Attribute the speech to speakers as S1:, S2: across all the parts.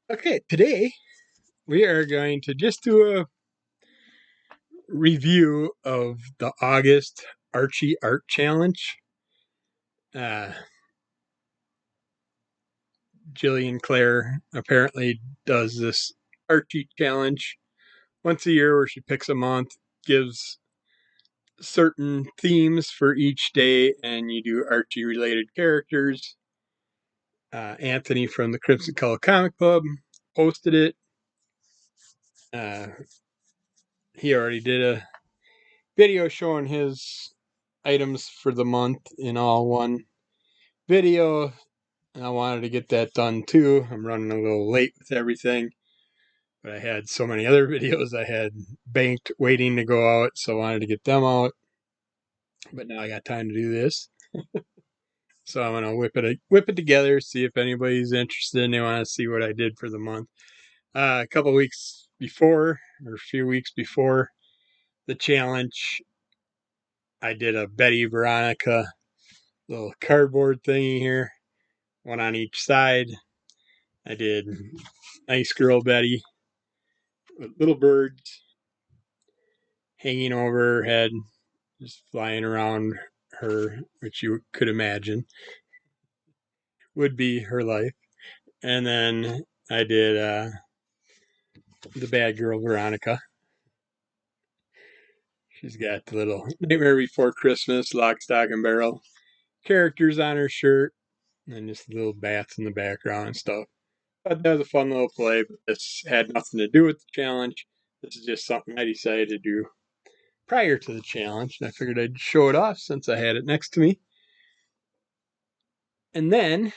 S1: Okay, today we are going to just do a review of the August Archie Art Challenge. Uh, Jillian Clare apparently does this Archie Challenge once a year where she picks a month, gives certain themes for each day, and you do Archie related characters. Anthony from the Crimson Color Comic Club posted it. Uh, he already did a video showing his items for the month in all one video. And I wanted to get that done too. I'm running a little late with everything, but I had so many other videos I had banked waiting to go out, so I wanted to get them out. But now I got time to do this, so I'm gonna whip it together, see if anybody's interested and they want to see what I did for the month. A couple weeks before, or a few weeks before the challenge, I did a Betty Veronica little cardboard thingy here, one on each side. I did Nice Girl Betty with little birds hanging over her head, just flying around her, which you could imagine would be her life. And then I did the bad girl Veronica. She's got the little Nightmare Before Christmas, Lock, Stock, and Barrel characters on her shirt, and just little bats in the background and stuff. But that was a fun little play, but this had nothing to do with the challenge. This is just something I decided to do prior to the challenge, and I figured I'd show it off since I had it next to me. And then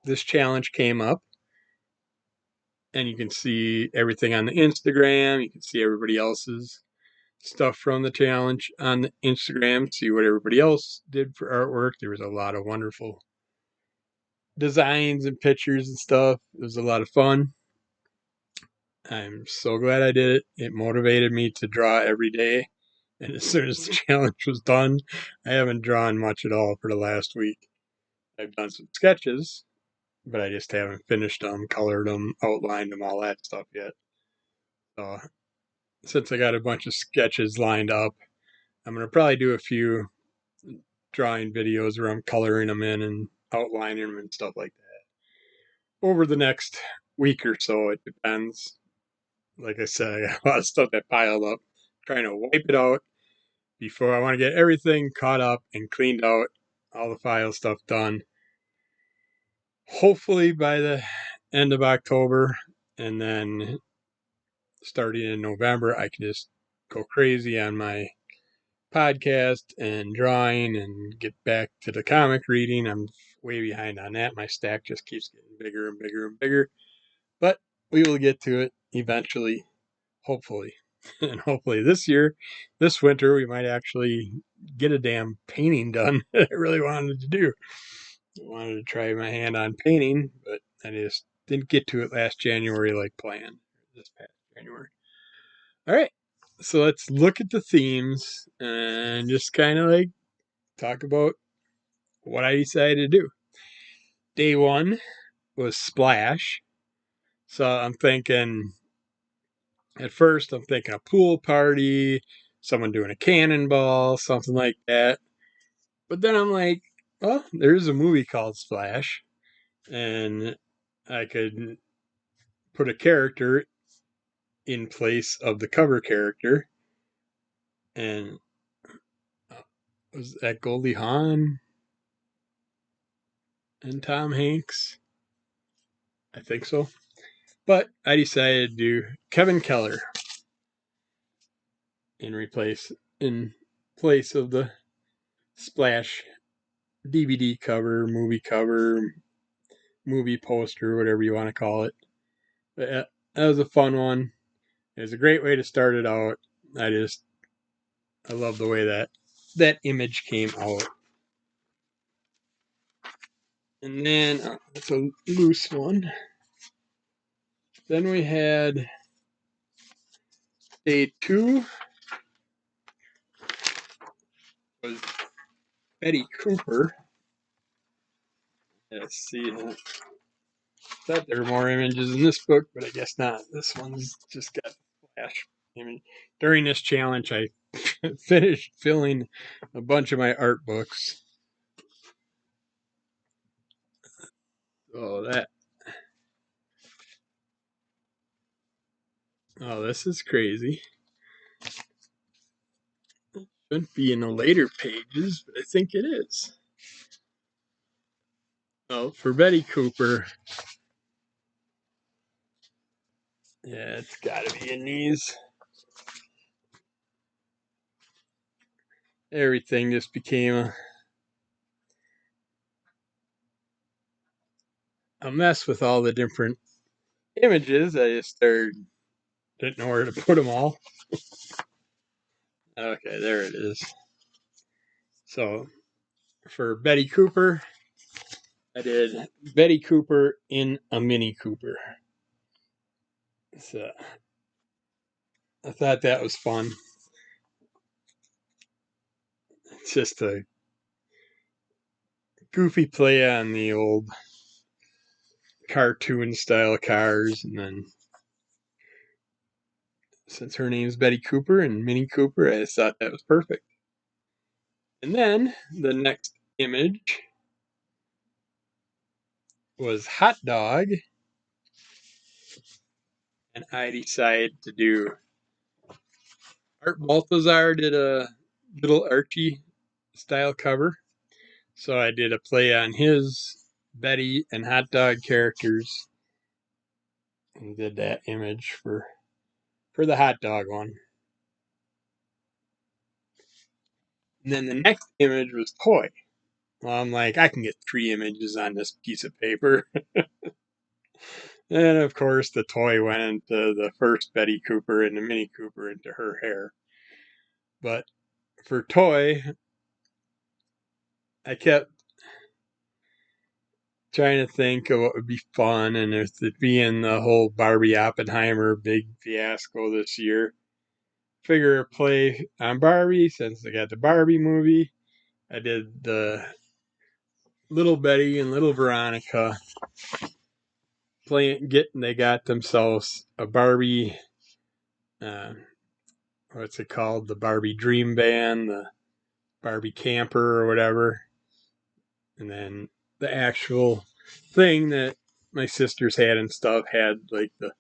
S1: this challenge came up, and you can see everything on the Instagram. You can see everybody else's stuff from the challenge on the Instagram, see what everybody else did for artwork. There was a lot of wonderful designs and pictures and stuff. It was a lot of fun. I'm so glad I did it. It motivated me to draw every day. And as soon as the challenge was done, I haven't drawn much at all for the last week. I've done some sketches, but I just haven't finished them, colored them, outlined them, all that stuff yet. So since I got a bunch of sketches lined up, I'm going to probably do a few drawing videos where I'm coloring them in and outlining them and stuff like that over the next week or so. It depends. Like I said, I got a lot of stuff that piled up, trying to wipe it out before I want to get everything caught up and cleaned out, all the file stuff done. Hopefully by the end of October, and then starting in November, I can just go crazy on my podcast and drawing and get back to the comic reading. I'm way behind on that. My stack just keeps getting bigger and bigger and bigger, but we will get to it eventually, hopefully. And hopefully this winter, we might actually get a damn painting done that I really wanted to do. I wanted to try my hand on painting, but I just didn't get to it last January like planned. This past January. All right. So let's look at the themes and just kind of like talk about what I decided to do. Day one was Splash. So at first, I'm thinking a pool party, someone doing a cannonball, something like that. But then I'm like, well, there's a movie called Splash, and I could put a character in place of the cover character. And was that Goldie Hawn and Tom Hanks? I think so. But I decided to do Kevin Keller in in place of the Splash DVD cover, movie poster, whatever you want to call it. But that was a fun one. It was a great way to start it out. I love the way that image came out. And then it's a loose one. Then we had day two was Betty Cooper. Let's see. Thought there were more images in this book, but I guess not. This one's just got flash image. During this challenge, I finished filling a bunch of my art books. Oh, that. Oh, this is crazy. Shouldn't be in the later pages, but I think it is. Oh, for Betty Cooper. Yeah, it's got to be in these. Everything just became a mess with all the different images. I just didn't know where to put them all. Okay, there it is. So for Betty Cooper, I did Betty Cooper in a Mini Cooper. So I thought that was fun. It's just a goofy play on the old cartoon style cars, and then since her name's Betty Cooper and Mini Cooper, I just thought that was perfect. And then the next image was Hot Dog, and I decided to do Art Balthazar did a little Archie style cover. So I did a play on his Betty and Hot Dog characters and did that image for the hot dog one. And then the next image was Toy. Well, I'm like, I can get 3 images on this piece of paper. And of course, the toy went into the first Betty Cooper and the Mini Cooper into her hair. But for Toy, I kept trying to think of what would be fun, and if it being the whole Barbie Oppenheimer big fiasco this year, figure a play on Barbie since I got the Barbie movie. I did the Little Betty and Little Veronica they got themselves a Barbie, uh, what's it called? The Barbie Dream Band, the Barbie Camper or whatever. And then the actual thing that my sisters had and stuff had like the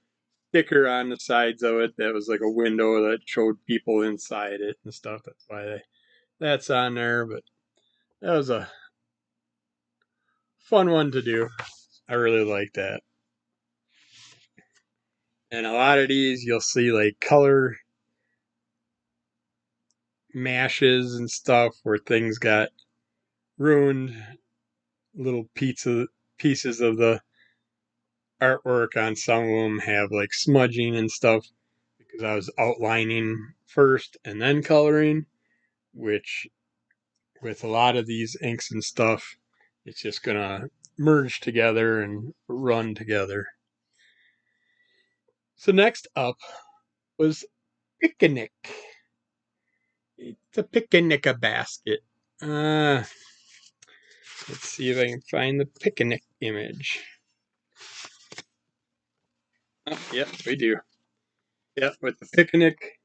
S1: sticker on the sides of it that was like a window that showed people inside it and stuff. That's why that's on there. But that was a fun one to do. I really like that. And a lot of these you'll see like color mashes and stuff where things got ruined. Little pieces of the artwork on some of them have like smudging and stuff because I was outlining first and then coloring, which with a lot of these inks and stuff, it's just gonna merge together and run together. So next up was picnic. It's a picnic basket. Let's see if I can find the picnic image. Oh, yep, we do. Yep, with the picnic.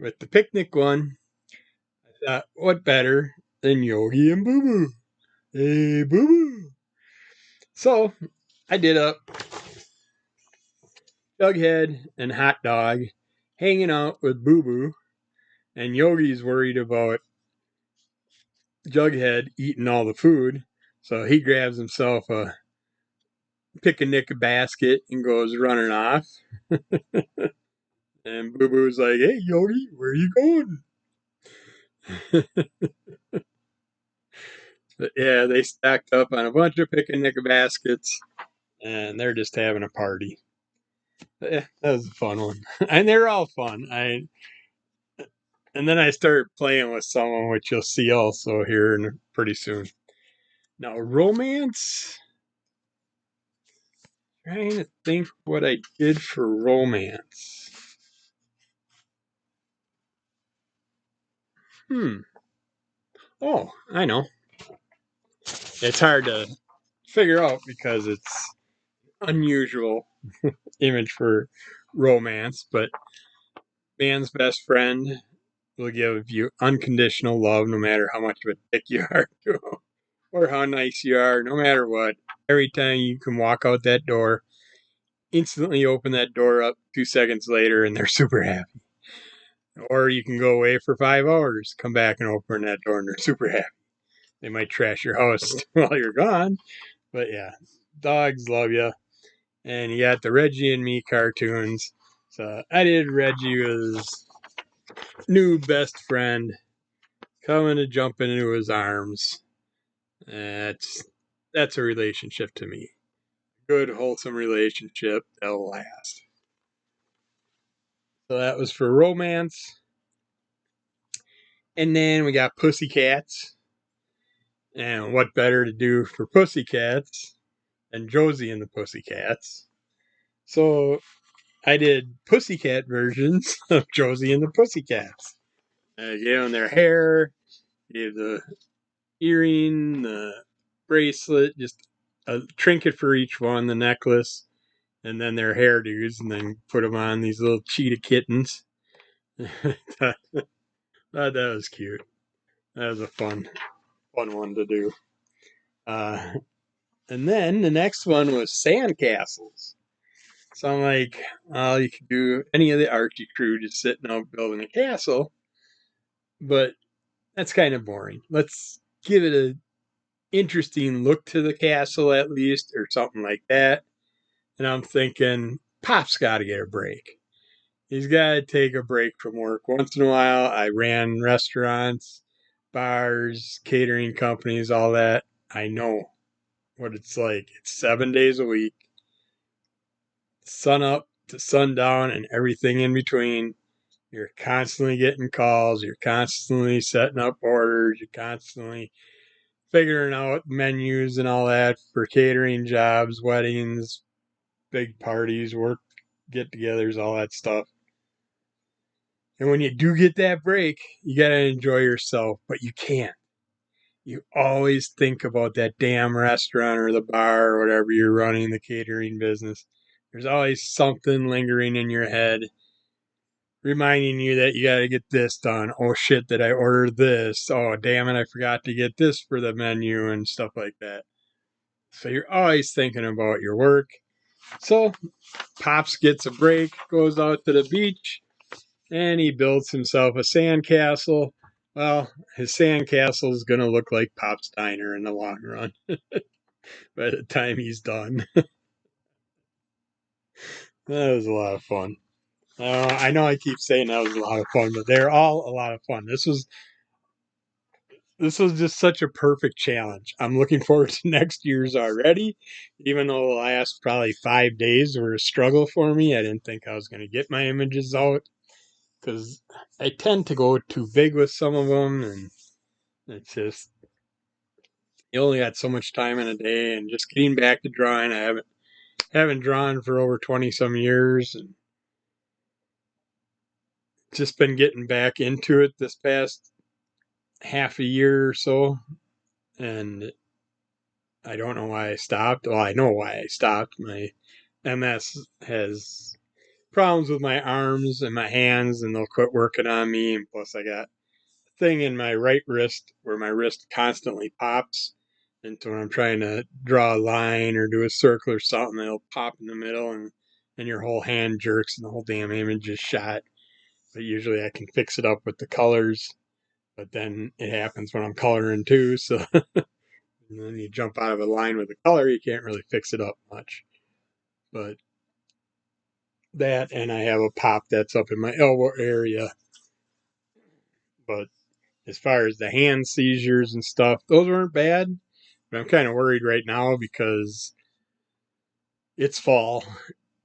S1: With the picnic one, I thought, what better than Yogi and Boo Boo? Hey, Boo Boo. So I did a Jughead and Hot Dog hanging out with Boo Boo, and Yogi's worried about Jughead eating all the food, so he grabs himself a picnic basket and goes running off. And Boo Boo's like, "Hey, Yogi, where are you going?" But yeah, they stacked up on a bunch of picnic baskets, and they're just having a party. But yeah, that was a fun one, and they're all fun. And then I started playing with someone, which you'll see also here pretty soon. Now, romance. Trying to think what I did for romance. Oh, I know. It's hard to figure out because it's unusual image for romance, but man's best friend will give you unconditional love no matter how much of a dick you are to him or how nice you are, no matter what. Every time you can walk out that door, instantly open that door up 2 seconds later, and they're super happy. Or you can go away for 5 hours, come back and open that door, and they're super happy. They might trash your house while you're gone, but yeah, dogs love you. And you got the Reggie and Me cartoons. So I did Reggie was new best friend coming to jump into his arms. That's that's a relationship to me. Good, wholesome relationship that'll last. So that was for romance. And then we got Pussycats. And what better to do for Pussycats than Josie and the Pussycats? So I did Pussycat versions of Josie and the Pussycats. I gave them their hair, gave the earring, the bracelet, just a trinket for each one, the necklace, and then their hairdos, and then put them on these little cheetah kittens. Thought that was cute. That was a fun one to do. And then the next one was sandcastles. So I'm like, well, you could do any of the Archie crew just sitting out building a castle, but that's kind of boring. Let's give it a interesting look to the castle at least, or something like that. And I'm thinking, Pop's got to get a break. He's got to take a break from work. Once in a while, I ran restaurants, bars, catering companies, all that. I know what it's like. It's 7 days a week, sun up to sundown, and everything in between. You're constantly getting calls. You're constantly setting up orders. You're constantly figuring out menus and all that for catering jobs, weddings, big parties, work get togethers, all that stuff. And when you do get that break, you got to enjoy yourself, but you can't. You always think about that damn restaurant or the bar or whatever you're running, the catering business. There's always something lingering in your head reminding you that you got to get this done. Oh shit, did I order this? Oh damn it, I forgot to get this for the menu and stuff like that. So you're always thinking about your work. So Pops gets a break, goes out to the beach, and he builds himself a sandcastle. Well, his sandcastle is going to look like Pop's Diner in the long run by the time he's done. That was a lot of fun. I know I keep saying that was a lot of fun, but they're all a lot of fun. This was just such a perfect challenge. I'm looking forward to next year's already, even though the last probably 5 days were a struggle for me. I didn't think I was going to get my images out because I tend to go too big with some of them, and it's just you only got so much time in a day. And just getting back to drawing, I haven't drawn for over 20 some years, and just been getting back into it this past half a year or so, and I don't know why I stopped. Well, I know why I stopped. My MS has problems with my arms and my hands, and they'll quit working on me. And plus, I got a thing in my right wrist where my wrist constantly pops. And so when I'm trying to draw a line or do a circle or something, it'll pop in the middle, and your whole hand jerks, and the whole damn image is shot. But usually I can fix it up with the colors. But then it happens when I'm coloring too, so and then you jump out of a line with a color, you can't really fix it up much. But that, and I have a pop that's up in my elbow area. But as far as the hand seizures and stuff, those weren't bad. But I'm kind of worried right now because it's fall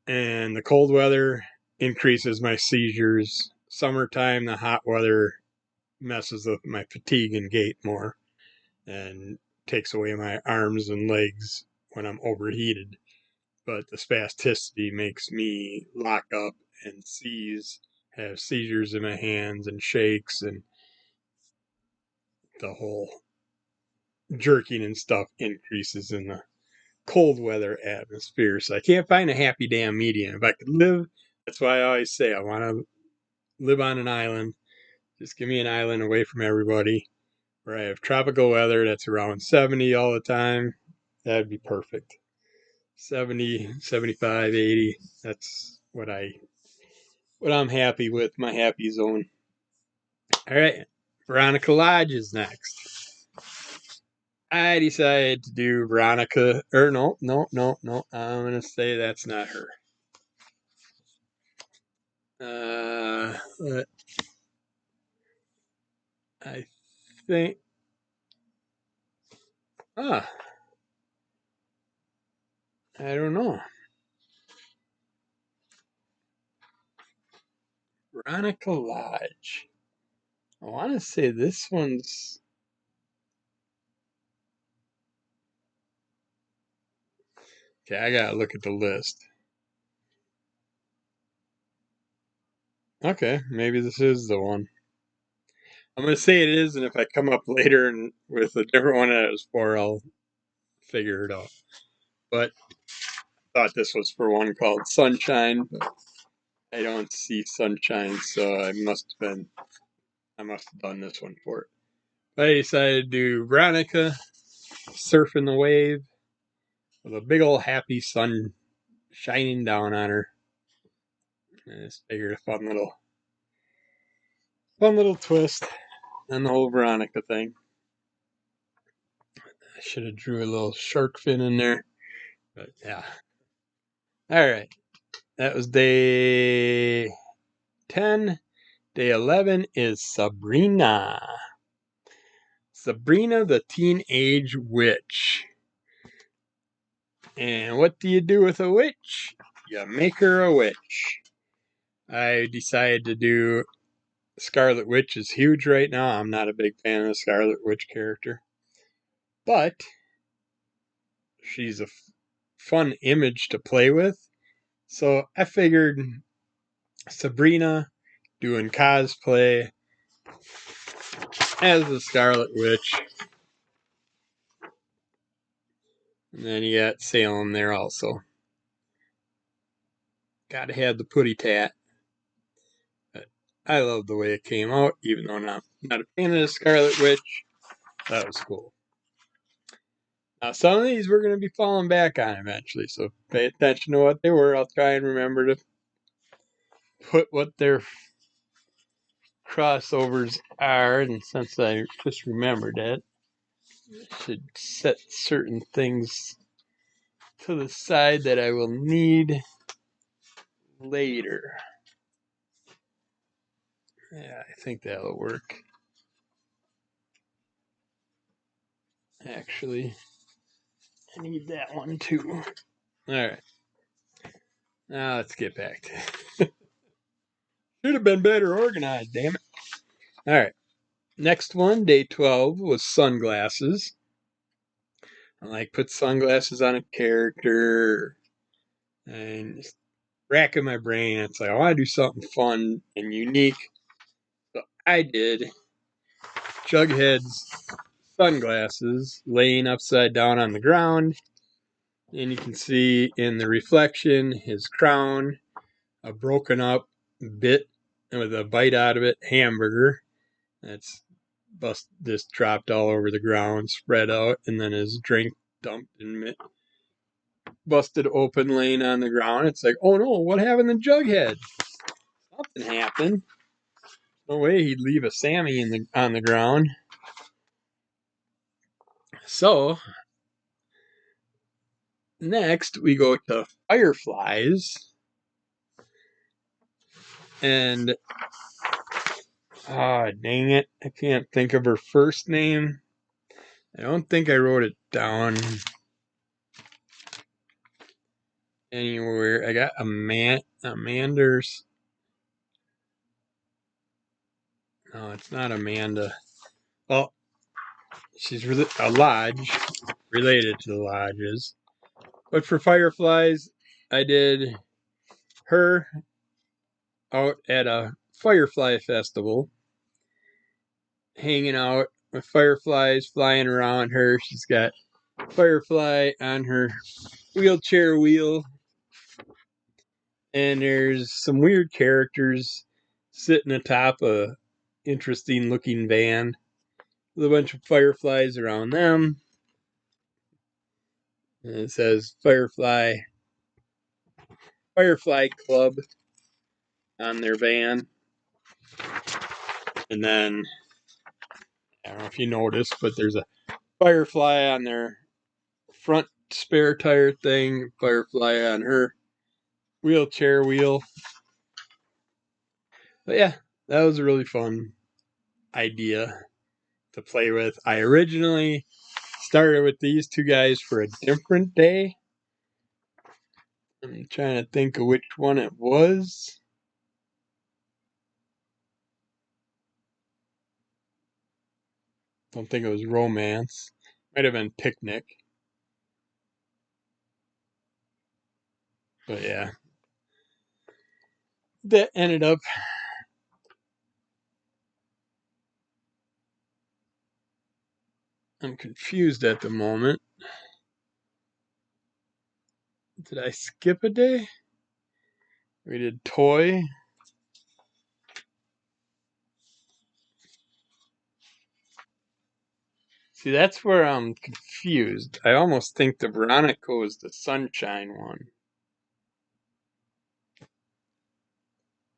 S1: and the cold weather increases my seizures. Summertime, the hot weather messes with my fatigue and gait more and takes away my arms and legs when I'm overheated. But the spasticity makes me lock up and have seizures in my hands and shakes, and the whole jerking and stuff increases in the cold weather atmosphere. So I can't find a happy damn medium. If I could live, that's why I always say I want to live on an island. Just give me an island away from everybody where I have tropical weather that's around 70 all the time. That'd be perfect. 70, 75, 80. That's what I'm happy with, my happy zone. All right. Veronica Lodge is next. I decided to do Veronica, or no. I'm going to say that's not her. I think, I don't know. Veronica Lodge. I want to say this one's. Okay, I gotta look at the list. Okay, maybe this is the one. I'm gonna say it is, and if I come up later and with a different one that it was for, I'll figure it out. But I thought this was for one called Sunshine, but I don't see Sunshine, so I must have done this one for it. But I decided to do Veronica surfing the wave with a big old happy sun shining down on her. And I just figured a fun little twist on the whole Veronica thing. I should have drew a little shark fin in there, but yeah. All right, that was day 10. Day 11 is Sabrina. Sabrina the Teenage Witch. And what do you do with a witch? You make her a witch. I decided to do Scarlet Witch is huge right now. I'm not a big fan of the Scarlet Witch character, but she's a fun image to play with. So I figured Sabrina doing cosplay as the Scarlet Witch. And then you got Salem there also. Gotta have the putty tat. But I love the way it came out, even though I'm not a fan of the Scarlet Witch. That was cool. Now, some of these we're going to be falling back on eventually, so pay attention to what they were. I'll try and remember to put what their crossovers are, and since I just remembered it, I should set certain things to the side that I will need later. Yeah, I think that'll work. Actually, I need that one too. Alright. Now let's get back to it. Should have been better organized, damn it. Alright. Next one, day 12, was sunglasses. I like put sunglasses on a character and just racking my brain. It's like I want to do something fun and unique. So I did Jughead's sunglasses laying upside down on the ground. And you can see in the reflection his crown, a broken up bit with a bite out of it hamburger that's just dropped all over the ground, spread out, and then his drink dumped and busted open, laying on the ground. It's like, oh no, what happened to Jughead? Something happened. No way he'd leave a Sammy on the ground. So next we go to fireflies, and dang it, I can't think of her first name. I don't think I wrote it down anywhere. I got Amanda's. No, it's not Amanda. Well, she's a lodge, related to the lodges. But for fireflies, I did her out at a firefly festival, hanging out with fireflies flying around her. She's got Firefly on her wheelchair wheel, and there's some weird characters sitting atop a interesting looking van with a bunch of fireflies around them. And it says Firefly Club on their van. And then I don't know if you noticed, but there's a firefly on their front spare tire thing, firefly on her wheelchair wheel. But yeah, that was a really fun idea to play with. I originally started with these two guys for a different day. I'm trying to think of which one it was. Don't think it was romance. Might have been picnic. But yeah. That ended up I'm confused at the moment. Did I skip a day? We did toy. See, that's where I'm confused. I almost think the Veronica was the sunshine one.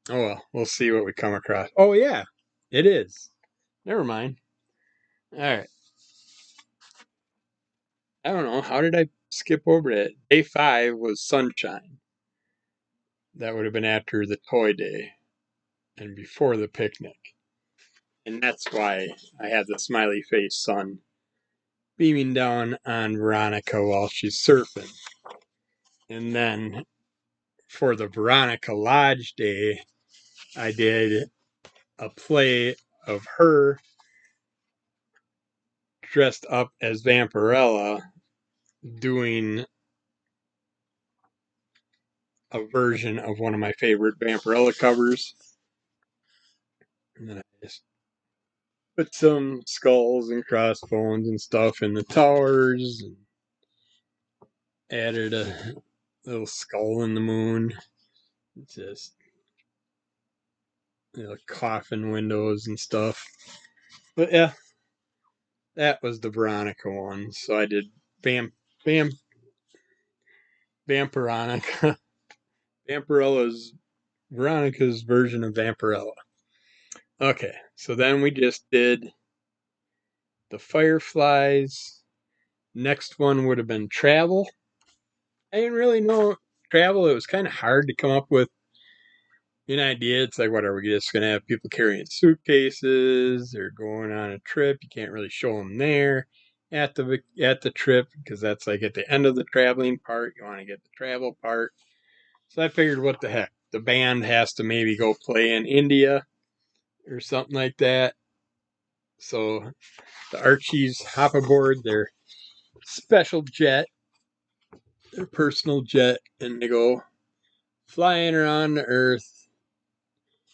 S1: Oh well, we'll see what we come across. Oh yeah, it is. Never mind. All right. I don't know. How did I skip over it? Day 5 was sunshine. That would have been after the toy day and before the picnic. And that's why I had the smiley face sun beaming down on Veronica while she's surfing. And then for the Veronica Lodge day, I did a play of her dressed up as Vampirella doing a version of one of my favorite Vampirella covers. And then I just put some skulls and crossbones and stuff in the towers and added a little skull in the moon. Just coffin windows and stuff. But yeah, that was the Veronica one. So I did Vamp Vampironica. Vampirella's Veronica's version of Vampirella. Okay, so then we just did the Fireflies. Next one would have been travel. I didn't really know travel. It was kind of hard to come up with an idea. It's like, what are we just going to have people carrying suitcases or going on a trip? You can't really show them there at the trip because that's like at the end of the traveling part. You want to get the travel part. So I figured, what the heck? The band has to maybe go play in India or something like that. So the Archies hop aboard their special jet, their personal jet, and they go flying around the Earth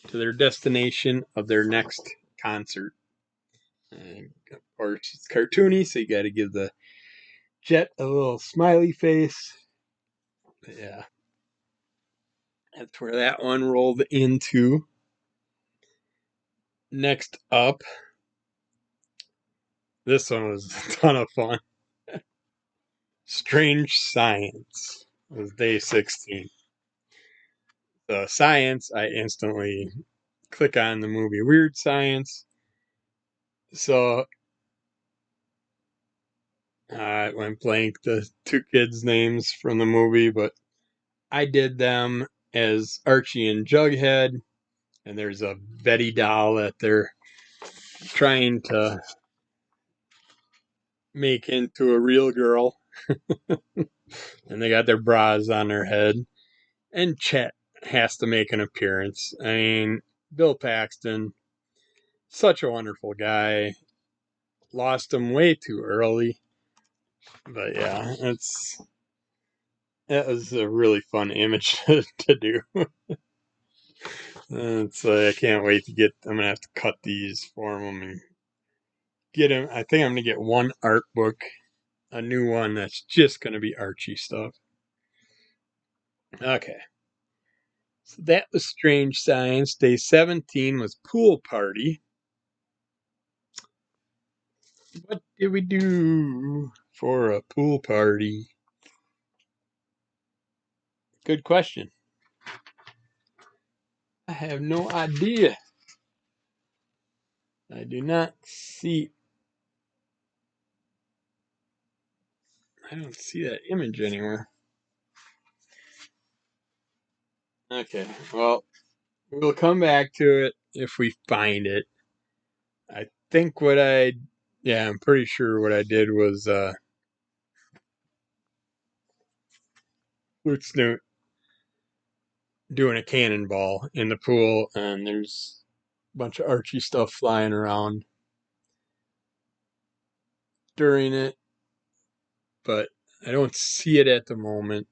S1: to their destination of their next concert. And of course, it's cartoony, so you got to give the jet a little smiley face. But yeah, that's where that one rolled into. Next up, this one was a ton of fun. Strange Science was day 16. The science, I instantly click on the movie Weird Science. So I went blank the two kids' names from the movie, but I did them as Archie and Jughead, and there's a Betty doll that they're trying to make into a real girl, and they got their bras on their head. And Chet has to make an appearance. I mean, Bill Paxton, such a wonderful guy. Lost him way too early, but yeah, that was a really fun image to do. So I can't wait to get. I'm gonna have to cut these for them and get them. I think I'm gonna get one art book a new one that's just going to be Archie stuff. Okay. So that was Strange Science. Day 17 was Pool Party. What did we do for a pool party? Good question. I have no idea. I do not see. I don't see that image anywhere. Okay, well, we'll come back to it if we find it. I think I'm pretty sure what I did was Flute Snoot doing a cannonball in the pool, and there's a bunch of Archie stuff flying around during it, but I don't see it at the moment.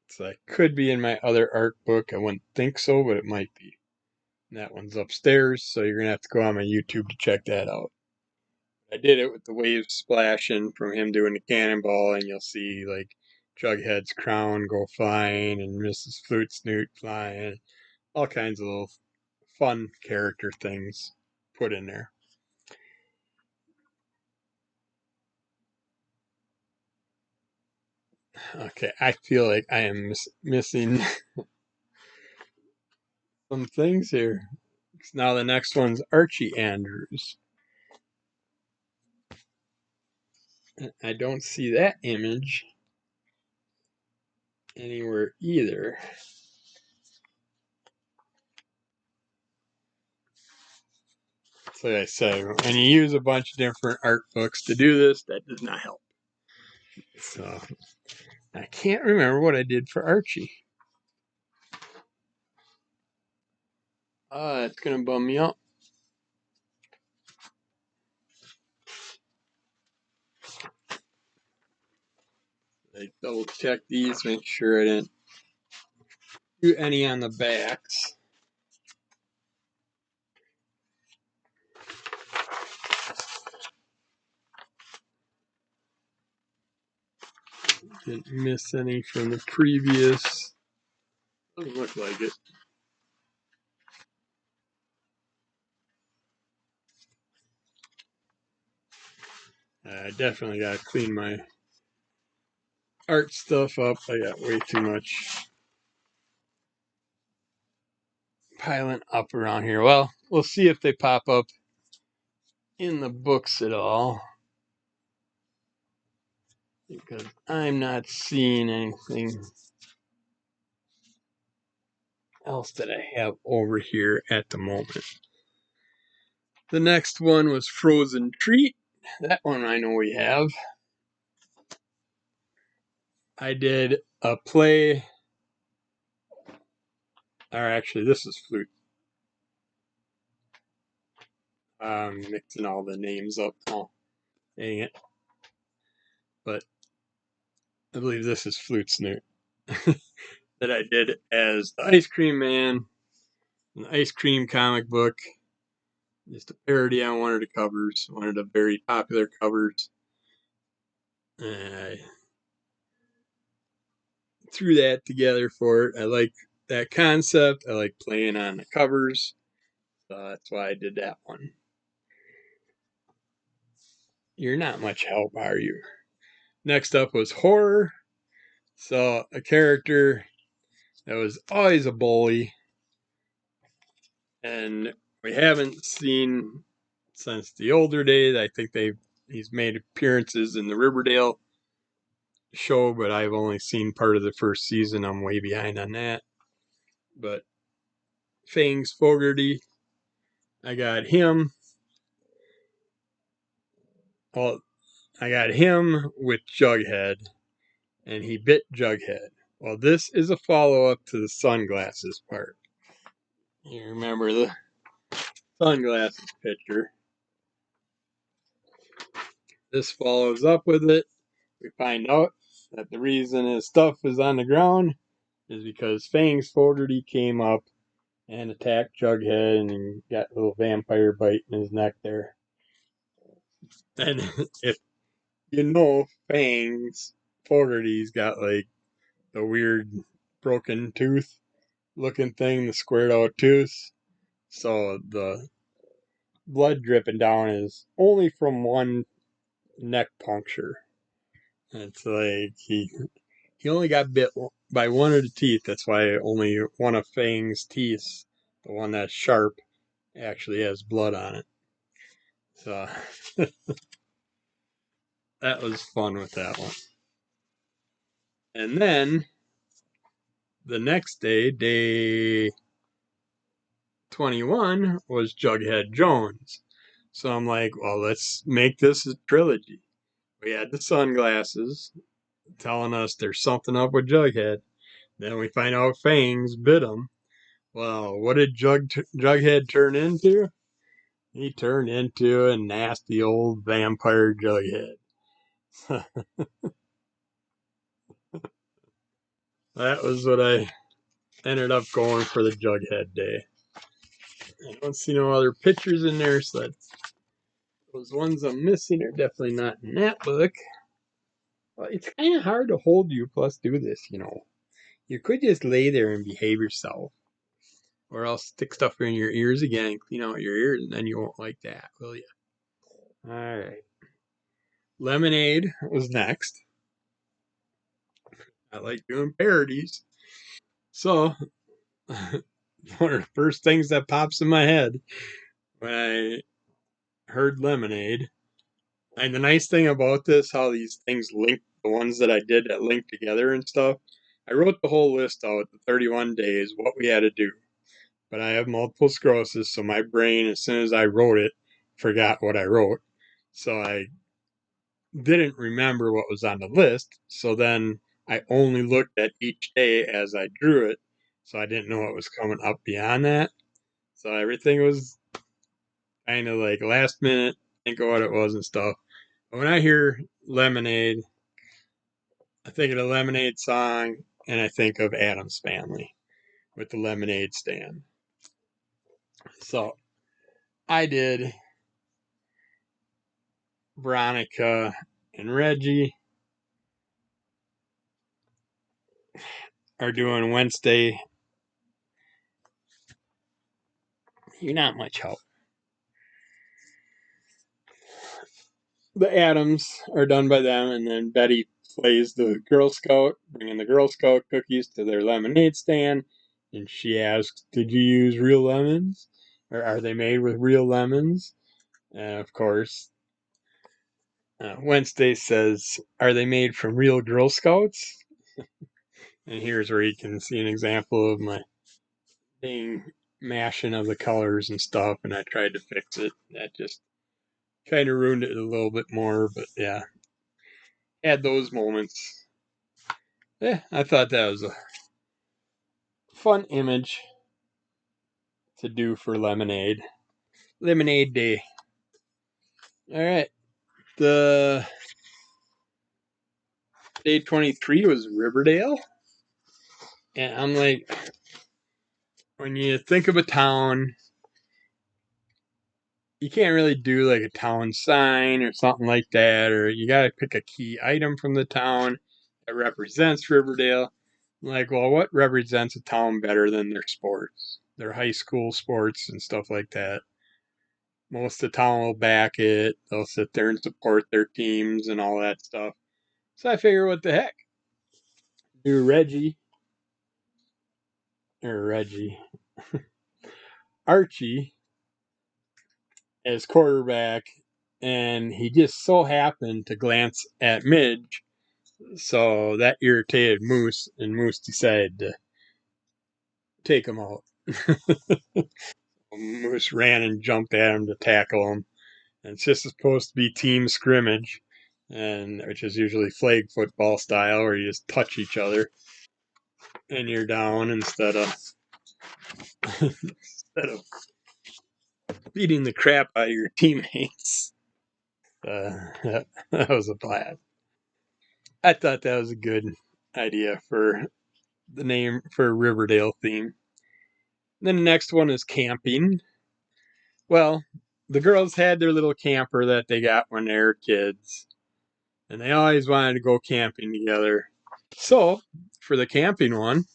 S1: So it could be in my other art book. I wouldn't think so, but it might be. And that one's upstairs, so you're gonna have to go on my YouTube to check that out. I did it with the waves splashing from him doing the cannonball, and you'll see like Jughead's crown go flying and Mrs. Flute Snoot flying. All kinds of little fun character things put in there. Okay, I feel like I am missing some things here. Now the next one's Archie Andrews. I don't see that image anywhere either. So like I said, when you use a bunch of different art books to do this, that does not help. So I can't remember what I did for Archie. It's gonna bum me out. I double check these, make sure I didn't do any on the backs. Didn't miss any from the previous. Doesn't look like it. I definitely gotta clean my art stuff up. I got way too much piling up around here. Well, we'll see if they pop up in the books at all, because I'm not seeing anything else that I have over here at the moment. The next one was Frozen Treat. That one I know we have. I did a play, or actually, this is Flute. Mixing all the names up. Oh, dang it. But I believe this is Flute Snoot that I did as the Ice Cream Man, an ice cream comic book. Just a parody on one of the covers, one of the very popular covers. And I threw that together for it. I like that concept. I like playing on the covers. So that's why I did that one. You're not much help, are you? Next up was horror. So a character that was always a bully, and we haven't seen since the older days. I think he's made appearances in the Riverdale show, but I've only seen part of the first season. I'm way behind on that. But Fangs Fogarty, I got him. Well, I got him with Jughead, and he bit Jughead. Well, this is a follow-up to the sunglasses part. You remember the sunglasses picture. This follows up with it. We find out that the reason his stuff is on the ground is because Fangs Fogarty came up and attacked Jughead, and he got a little vampire bite in his neck there. And if Fangs Fogarty's got like the weird broken tooth looking thing, the squared out tooth. So the blood dripping down is only from one neck puncture. It's like he only got bit by one of the teeth. That's why only one of Fang's teeth, the one that's sharp, actually has blood on it. So that was fun with that one. And then the next day, day 21, was Jughead Jones. So I'm like, well, let's make this a trilogy. We had the sunglasses telling us there's something up with Jughead. Then we find out Fangs bit him. Well, what did Jughead turn into? He turned into a nasty old vampire Jughead. That was what I ended up going for the Jughead day. I don't see no other pictures in there, so those ones I'm missing are definitely not in that book. Well, it's kind of hard to hold you plus do this. You could just lay there and behave yourself, or else stick stuff in your ears again and clean out your ears, and then you won't like that, will you? All right. Lemonade was next. I like doing parodies. So, one of the first things that pops in my head when I heard Lemonade, and the nice thing about this, how these things link, the ones that I did that link together and stuff, I wrote the whole list out, the 31 days, what we had to do. But I have multiple sclerosis, so my brain, as soon as I wrote it, forgot what I wrote. So I didn't remember what was on the list. So then I only looked at each day as I drew it. So I didn't know what was coming up beyond that. So everything was kind of like last minute, think of what it was and stuff. But when I hear Lemonade, I think of the Lemonade song and I think of Addams Family with the lemonade stand. So I did Veronica and Reggie are doing Wednesday. You're not much help. The Adams are done by them, and then Betty plays the Girl Scout, bringing the Girl Scout cookies to their lemonade stand. And she asks, "Did you use real lemons? Or are they made with real lemons?" And of course, Wednesday says, "Are they made from real Girl Scouts?" And here's where you can see an example of my thing mashing of the colors and stuff, and I tried to fix it. That just kind of ruined it a little bit more, but yeah, had those moments. Yeah, I thought that was a fun image to do for Lemonade. Lemonade Day. All right. The day 23 was Riverdale. And I'm like, when you think of a town, you can't really do like a town sign or something like that, or you got to pick a key item from the town that represents Riverdale. I'm like, well, what represents a town better than their sports, their high school sports and stuff like that? Most of the town will back it. They'll sit there and support their teams and all that stuff. So I figure, what the heck? Do Reggie, Archie as quarterback, and he just so happened to glance at Midge. So that irritated Moose, and Moose decided to take him out. Moose ran and jumped at him to tackle him. And it's just supposed to be team scrimmage, and which is usually flag football style, where you just touch each other and you're down instead of instead of beating the crap out of your teammates. That was a blast. I thought that was a good idea for the name for a Riverdale theme. Then the next one is camping. Well, the girls had their little camper that they got when they were kids. and they always wanted to go camping together. So, for the camping one,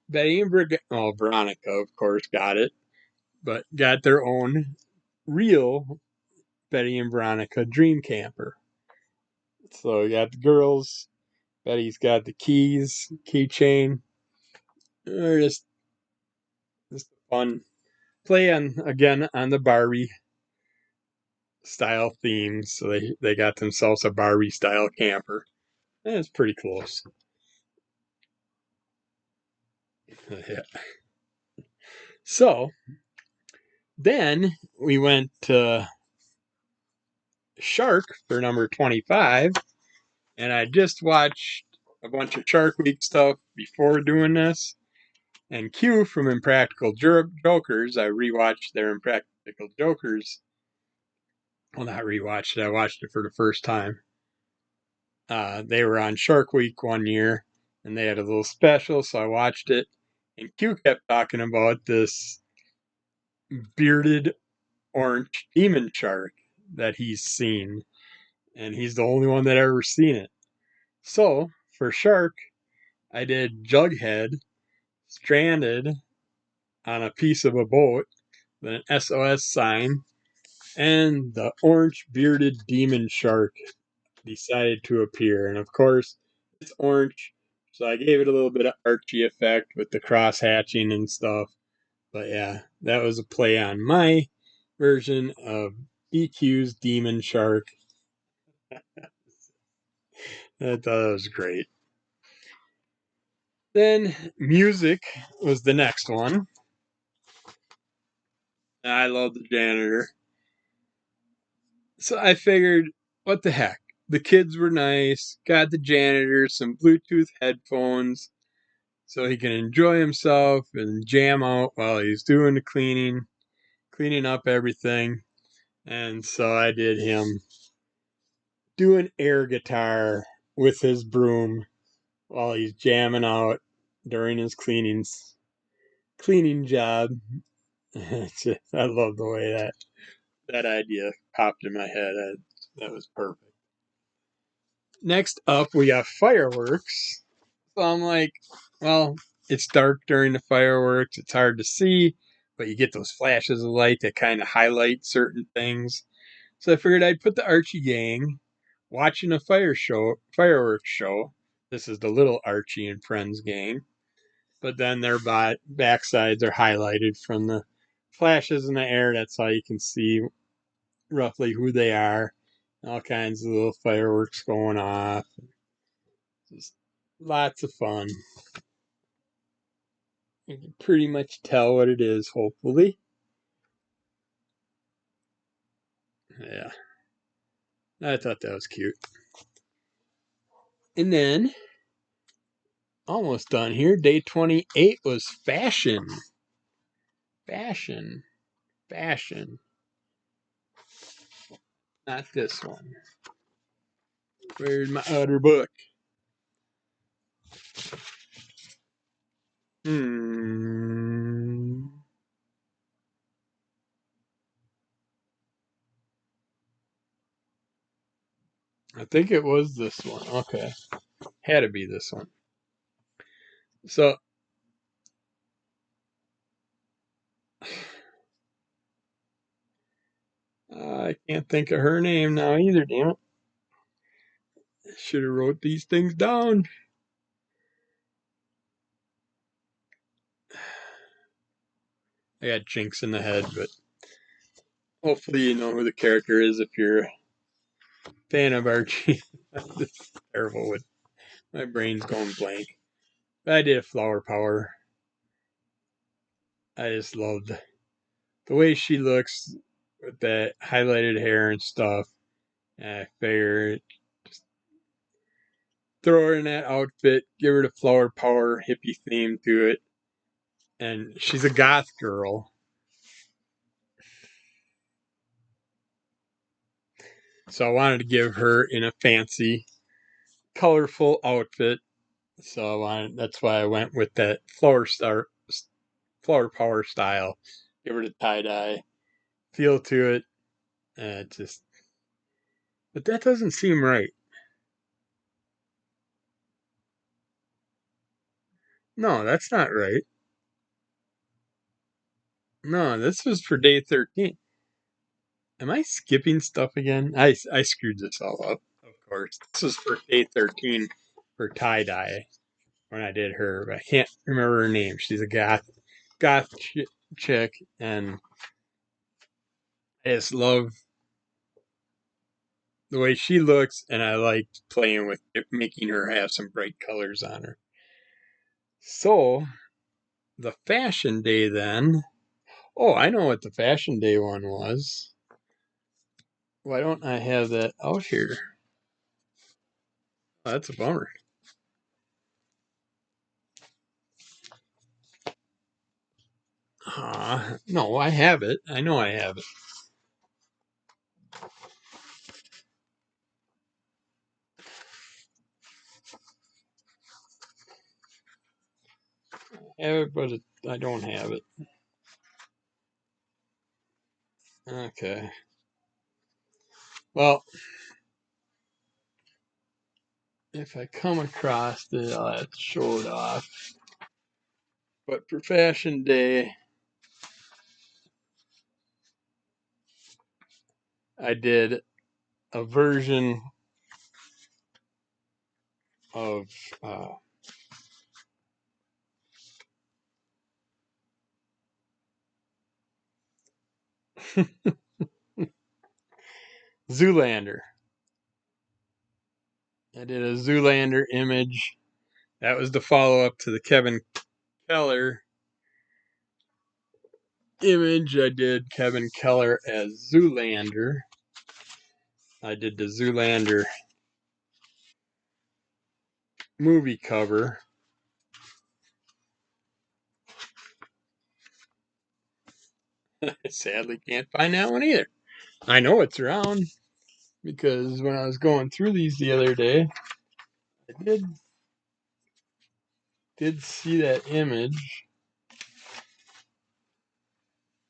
S1: Betty and Veronica, of course, got it, but got their own real Betty and Veronica dream camper. So, you got the girls, Betty's got the keychain. Just fun play on again on the Barbie style themes. So they got themselves a Barbie style camper. And it's pretty close. Yeah. So then we went to Shark for number 25, and I just watched a bunch of Shark Week stuff before doing this. And Q from Impractical Jokers, I rewatched their Impractical Jokers. Well, not rewatched it, I watched it for the first time. They were on Shark Week one year, and they had a little special, so I watched it. And Q kept talking about this bearded orange demon shark that he's seen, and he's the only one that ever seen it. So for shark, I did Jughead stranded on a piece of a boat with an SOS sign, and the orange bearded demon shark decided to appear. And of course, it's orange, so I gave it a little bit of Archie effect with the cross hatching and stuff. But yeah, that was a play on my version of EQ's Demon Shark. I thought it was great. Then music was the next one. I love the janitor. So I figured, what the heck? The kids were nice, got the janitor some Bluetooth headphones so he can enjoy himself and jam out while he's doing the cleaning up everything. And so I did him doing air guitar with his broom while he's jamming out during his cleaning job. I love the way that idea popped in my head. That was perfect. Next up, we got fireworks. So I'm like, well, it's dark during the fireworks. It's hard to see, but you get those flashes of light that kind of highlight certain things. So I figured I'd put the Archie gang watching a fireworks show. This is the little Archie and Friends gang. But then their backsides are highlighted from the flashes in the air. That's how you can see roughly who they are. All kinds of little fireworks going off. Just lots of fun. You can pretty much tell what it is, hopefully. Yeah. I thought that was cute. And then, almost done here, day 28 was fashion. Fashion. Fashion. Not this one. Where's my other book? I think it was this one. Okay. Had to be this one. So, I can't think of her name now either, damn it. Should have wrote these things down. I got Jinx in the head, but hopefully you know who the character is if you're a fan of Archie. This is terrible with my brain's going blank. But I did Flower Power. I just loved the way she looks with that highlighted hair and stuff. And I figured just throw her in that outfit, give her the Flower Power hippie theme to it. And she's a goth girl. So I wanted to give her in a fancy, colorful outfit. So that's why I went with that flower power style. Give her the tie dye feel to it. Just But that doesn't seem right. No, that's not right. No, this was for day 13. Am I skipping stuff again? I screwed this all up, of course. This was for day 13 for tie dye when I did her, but I can't remember her name. She's a goth chick, and I just love the way she looks, and I liked playing with it, making her have some bright colors on her. So the fashion day then. Oh, I know what the fashion day one was. Why don't I have that out here? Oh, that's a bummer. No, I have it. I know I have it. I have it, but I don't have it. Okay. Well, if I come across it, I'll have to show it off. But for fashion day, I did a version of uh, Zoolander. I did a Zoolander image. That was the follow up to the Kevin Keller image. I did Kevin Keller as Zoolander. I did the Zoolander movie cover. I sadly can't find that one either. I know it's around because when I was going through these the other day, I did see that image,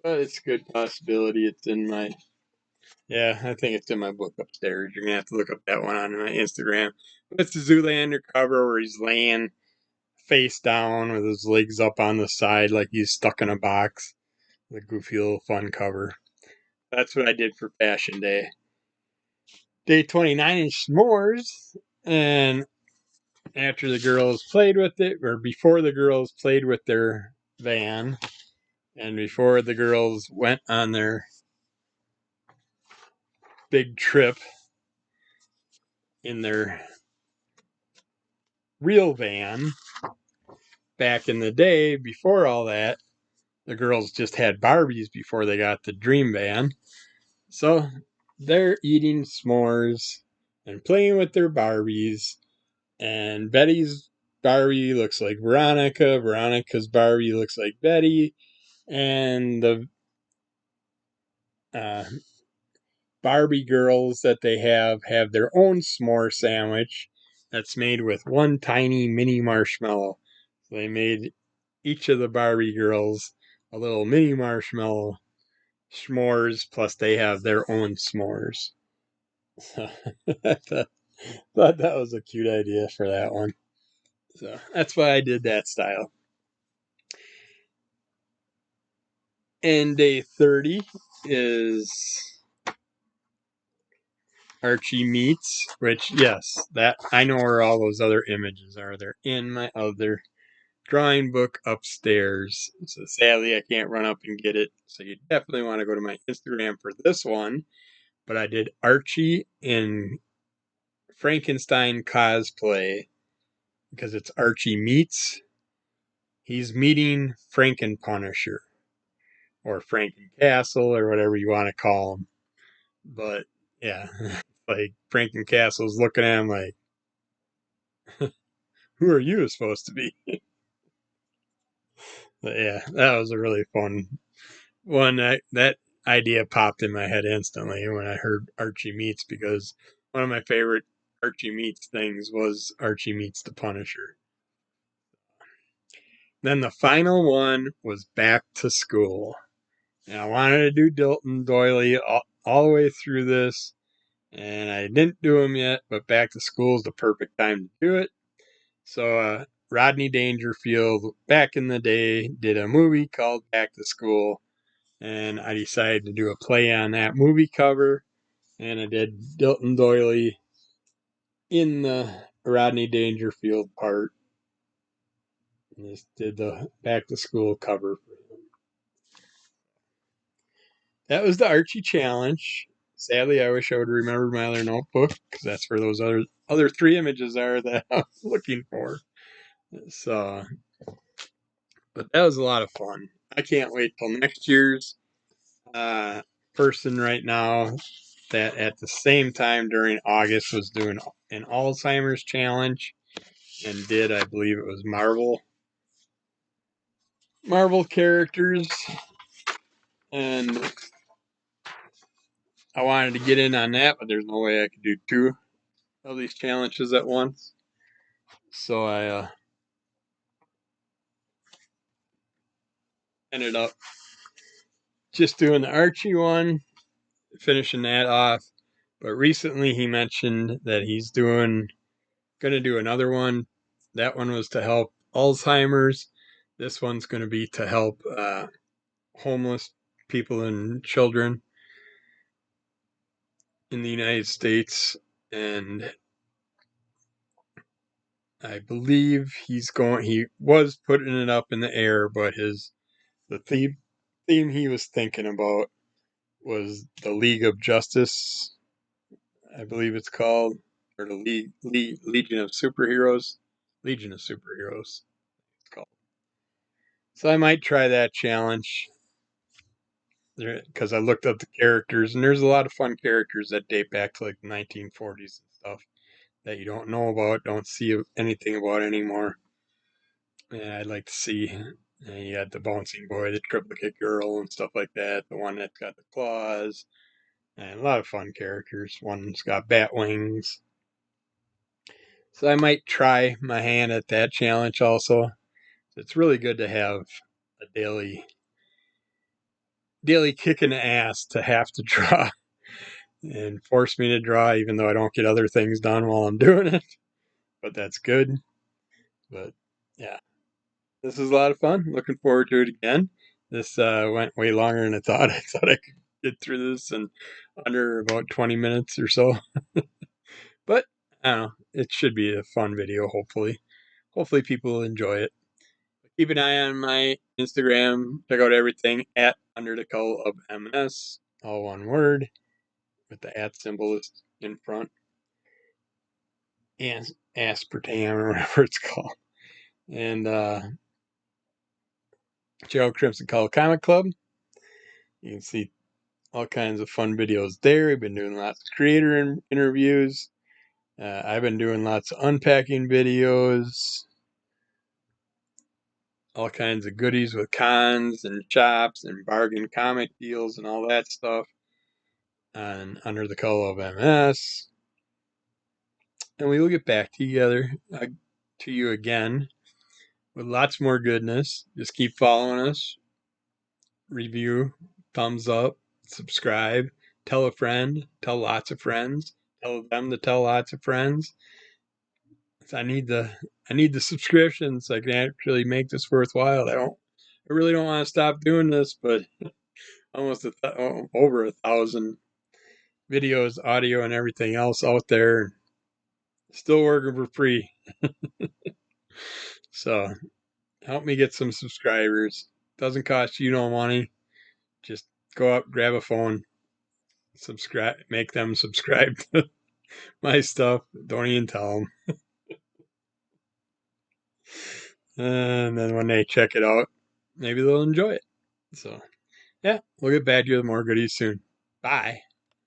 S1: but it's a good possibility it's in my. Yeah, I think it's in my book upstairs. You're gonna have to look up that one on my Instagram. But it's the Zoolander cover where he's laying face down with his legs up on the side like he's stuck in a box. The goofy little fun cover. That's what I did for Fashion Day. Day 29 is s'mores, and after the girls played with it, or before the girls played with their van, and before the girls went on their big trip in their real van, back in the day, before all that, the girls just had Barbies before they got the dream van. So they're eating s'mores and playing with their Barbies. And Betty's Barbie looks like Veronica. Veronica's Barbie looks like Betty. And the uh, Barbie girls that they have their own s'more sandwich that's made with one tiny mini marshmallow. So they made each of the Barbie girls a little mini marshmallow s'mores, plus they have their own s'mores. So I thought that was a cute idea for that one. So that's why I did that style. And day 30 is Archie Meets, which, yes, that I know where all those other images are. They're in my other drawing book upstairs. So sadly, I can't run up and get it. So you definitely want to go to my Instagram for this one. But I did Archie in Frankenstein cosplay because it's Archie Meets. He's meeting Frankenpunisher or Frankencastle or whatever you want to call him. But yeah, like Frankencastle's looking at him like, who are you supposed to be? But yeah, that was a really fun one. That idea popped in my head instantly when I heard Archie Meets because one of my favorite Archie Meets things was Archie Meets the Punisher. Then the final one was Back to School. And I wanted to do Dilton Doily all the way through this, and I didn't do them yet, but back to school is the perfect time to do it. So Rodney Dangerfield, back in the day, did a movie called Back to School, and I decided to do a play on that movie cover, and I did Dilton Doily in the Rodney Dangerfield part. And just did the Back to School cover for him. That was the Archie challenge. Sadly, I wish I would remember my other notebook because that's where those other three images are that I was looking for. So, but that was a lot of fun. I can't wait till next year's person right now that at the same time during August was doing an Alzheimer's challenge and did, I believe it was Marvel characters, and I wanted to get in on that, but there's no way I could do two of these challenges at once. So I ended up just doing the Archie one, finishing that off. But recently he mentioned that he's going to do another one. That one was to help Alzheimer's. This one's going to be to help homeless people and children in the United States. And I believe he was putting it up in the air, but the theme he was thinking about was the League of Justice, I believe it's called, or the Legion of Superheroes. Legion of Superheroes, it's called. So I might try that challenge because I looked up the characters, and there's a lot of fun characters that date back to like the 1940s and stuff that you don't know about, don't see anything about anymore. And I'd like to see. And you had the bouncing boy, the triplicate girl, and stuff like that. The one that's got the claws, and a lot of fun characters. One's got bat wings. So I might try my hand at that challenge also. It's really good to have a daily kick in the ass to have to draw and force me to draw, even though I don't get other things done while I'm doing it. But that's good. But yeah, this is a lot of fun. Looking forward to it again. This went way longer than I thought. I thought I could get through this in under about 20 minutes or so. But I don't know. It should be a fun video, hopefully. Hopefully people will enjoy it. Keep an eye on my Instagram. Check out everything at Under the Cull of MS. All one word with the at symbol in front. And aspartame or whatever it's called. And check out Crimson Cull Comic Club. You can see all kinds of fun videos there. We've been doing lots of creator interviews. I've been doing lots of unpacking videos. All kinds of goodies with cons and shops and bargain comic deals and all that stuff on Under the Cull of MS. And we will get back together to you again with lots more goodness. Just keep following us. Review, thumbs up, subscribe, tell a friend, tell lots of friends, tell them to tell lots of friends. I need the subscriptions so I can actually make this worthwhile. I really don't want to stop doing this, but almost over 1,000 videos, audio, and everything else out there. Still working for free. So help me get some subscribers. Doesn't cost you no money. Just go up, grab a phone, subscribe, make them subscribe to my stuff. Don't even tell them. And then when they check it out, maybe they'll enjoy it. So, yeah, we'll get back to you with more goodies soon. Bye.